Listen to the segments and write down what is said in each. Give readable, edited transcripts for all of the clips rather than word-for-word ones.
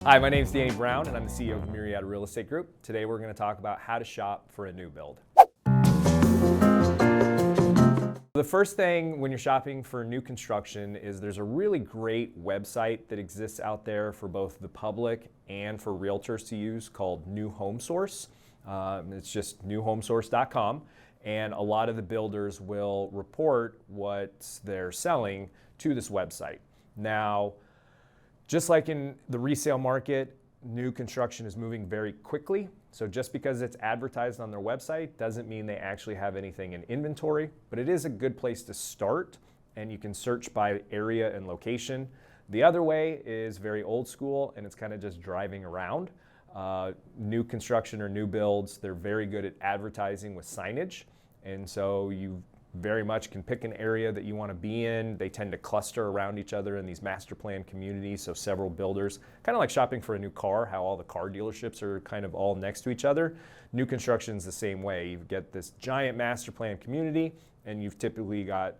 Hi, my name is Danny Brown and I'm the CEO of Myriad Real Estate Group. Today we're going to talk about how to shop for a new build. The first thing when you're shopping for new construction is there's a really great website that exists out there for both the public and for realtors to use called New Home Source. It's just newhomesource.com, and a lot of the builders will report what they're selling to this website. Now, just like in the resale market, new construction is moving very quickly. So just because it's advertised on their website doesn't mean they actually have anything in inventory, but it is a good place to start, and you can search by area and location. The other way is very old school, and it's kind of just driving around. New construction or new builds, they're very good at advertising with signage. And so you very much can pick an area that you want to be in. They tend to cluster around each other in these master plan communities, so several builders, kind of like shopping for a new car, how all the car dealerships are kind of all next to each other. New construction is the same way. You get this giant master plan community, and you've typically got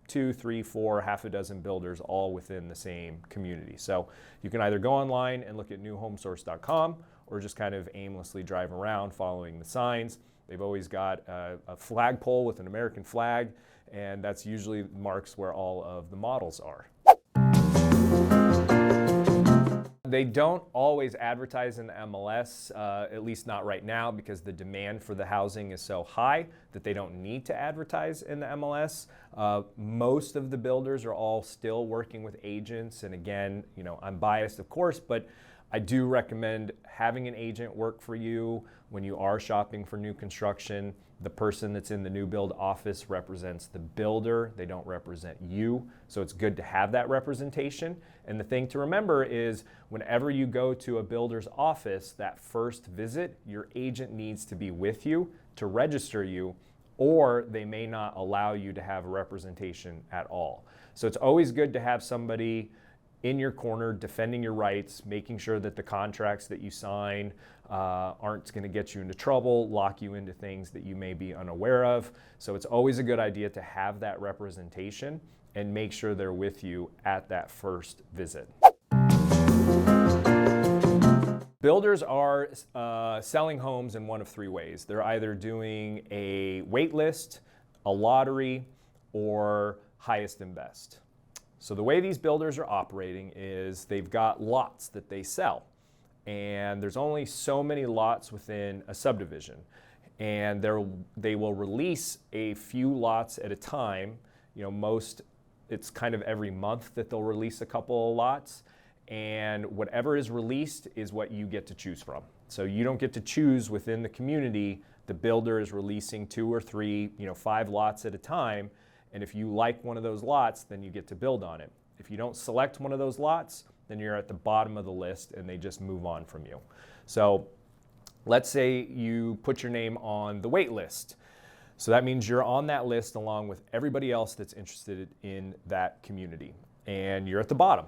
2, 3, 4, half a dozen builders all within the same community. So you can either go online and look at newhomesource.com or just kind of aimlessly drive around following the signs. They've always got a flagpole with an American flag, and that's usually marks where all of the models are. They don't always advertise in the MLS, at least not right now, because the demand for the housing is so high that they don't need to advertise in the MLS. Most of the builders are all still working with agents, and again, I'm biased, of course, but I do recommend having an agent work for you when you are shopping for new construction. The person that's in the new build office represents the builder. They don't represent you. So it's good to have that representation. And the thing to remember is whenever you go to a builder's office, that first visit, your agent needs to be with you to register you, or they may not allow you to have representation at all. So it's always good to have somebody in your corner, defending your rights, making sure that the contracts that you sign aren't going to get you into trouble, lock you into things that you may be unaware of. So it's always a good idea to have that representation and make sure they're with you at that first visit. Builders are selling homes in one of three ways. They're either doing a wait list, a lottery, or highest and best. So the way these builders are operating is they've got lots that they sell, and there's only so many lots within a subdivision, and they will release a few lots at a time. It's kind of every month that they'll release a couple of lots, and whatever is released is what you get to choose from. So you don't get to choose within the community. The builder is releasing 2 or 3, 5 lots at a time. And if you like one of those lots, then you get to build on it. If you don't select one of those lots, then you're at the bottom of the list and they just move on from you. So let's say you put your name on the wait list. So that means you're on that list along with everybody else that's interested in that community. And you're at the bottom.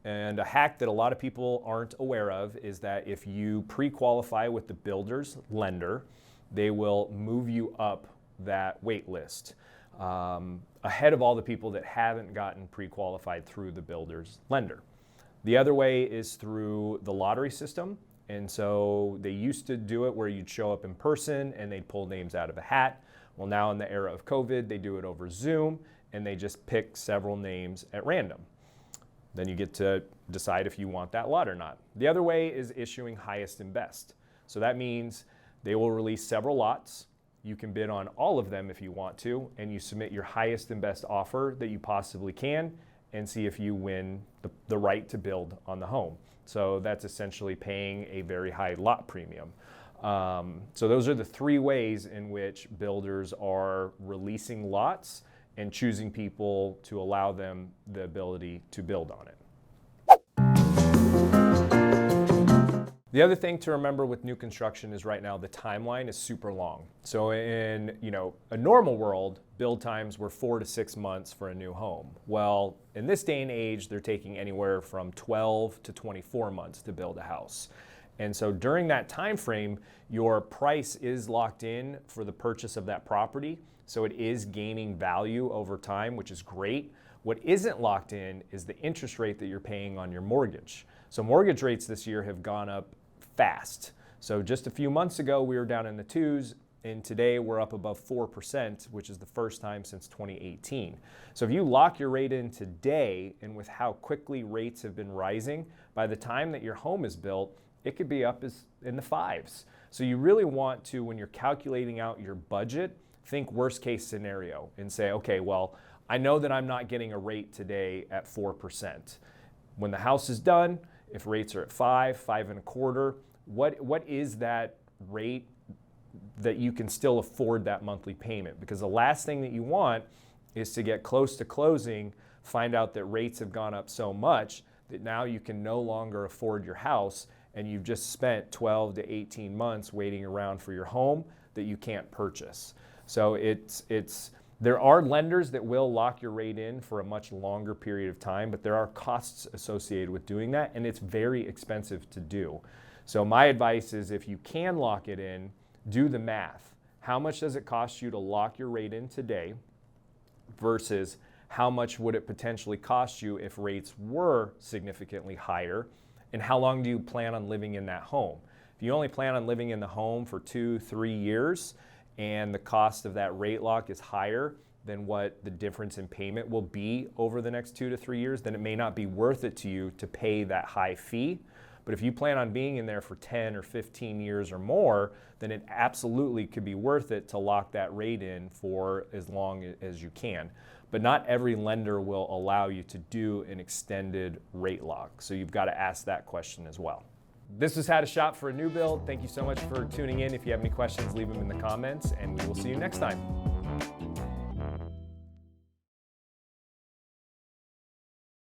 And a hack that a lot of people aren't aware of is that if you pre-qualify with the builder's lender, they will move you up that wait list. Ahead of all the people that haven't gotten pre-qualified through the builder's lender. The other way is through the lottery system. And so they used to do it where you'd show up in person and they'd pull names out of a hat. Well, now in the era of COVID, they do it over Zoom and they just pick several names at random. Then you get to decide if you want that lot or not. The other way is issuing highest and best. So that means they will release several lots. You can bid on all of them if you want to, and you submit your highest and best offer that you possibly can and see if you win the right to build on the home. So that's essentially paying a very high lot premium. So those are the 3 ways in which builders are releasing lots and choosing people to allow them the ability to build on it. The other thing to remember with new construction is right now the timeline is super long. So in a normal world, build times were 4 to 6 months for a new home. Well, in this day and age, they're taking anywhere from 12 to 24 months to build a house. And so during that time frame, your price is locked in for the purchase of that property. So it is gaining value over time, which is great. What isn't locked in is the interest rate that you're paying on your mortgage. So mortgage rates this year have gone up fast. So just a few months ago, we were down in the 2s, and today we're up above 4%, which is the first time since 2018. So if you lock your rate in today, and with how quickly rates have been rising, by the time that your home is built, it could be up in the 5s. So you really want to, when you're calculating out your budget, think worst case scenario and say, okay, well, I know that I'm not getting a rate today at 4%. When the house is done, if rates are at 5, 5.25, what is that rate that you can still afford that monthly payment? Because the last thing that you want is to get close to closing, find out that rates have gone up so much that now you can no longer afford your house, and you've just spent 12 to 18 months waiting around for your home that you can't purchase. So there are lenders that will lock your rate in for a much longer period of time, but there are costs associated with doing that, and it's very expensive to do. So my advice is, if you can lock it in, do the math. How much does it cost you to lock your rate in today versus how much would it potentially cost you if rates were significantly higher, and how long do you plan on living in that home? If you only plan on living in the home for 2-3 years and the cost of that rate lock is higher than what the difference in payment will be over the next 2 to 3 years, then it may not be worth it to you to pay that high fee. But if you plan on being in there for 10 or 15 years or more, then it absolutely could be worth it to lock that rate in for as long as you can. But not every lender will allow you to do an extended rate lock. So you've got to ask that question as well. This is how to shop for a new build. Thank you so much for tuning in. If you have any questions, leave them in the comments, and we will see you next time.